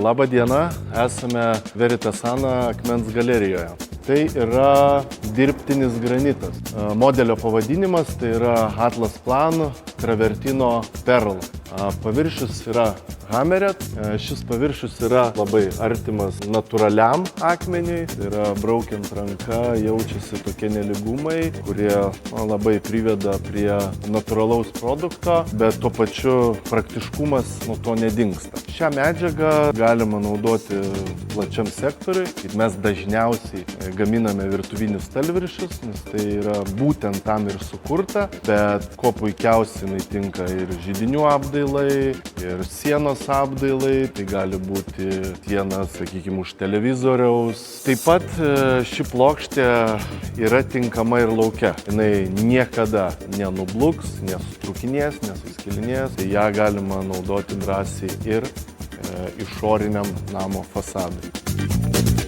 Labą dieną, esame Veritasana akmens galerijoje. Tai yra dirbtinis granitas. Modelio pavadinimas tai yra Atlas Plan Travertino Perl. Paviršius yra Hammered. Šis paviršius yra labai artimas natūraliam akmeniui. Tai yra braukiant ranką jaučiasi tokie nelygumai, kurie labai priveda prie natūralaus produkto, bet tuo pačiu praktiškumas nuo to nedingsta. Šią medžiagą galima naudoti plačiam sektoriui. Mes dažniausiai gaminame virtuvinius stalviršius, nes tai yra būtent tam ir sukurta, bet kuo puikiausiai jinai tinka ir židinių apdailai, ir sienos apdailai, tai gali būti siena, sakykime, už televizoriaus. Taip pat ši plokštė yra tinkama ir lauke. Jinai niekada nenubluks, nesutrūkinės, nesuskilinės. Tai ją galima naudoti drąsiai ir išoriniam namo fasadui.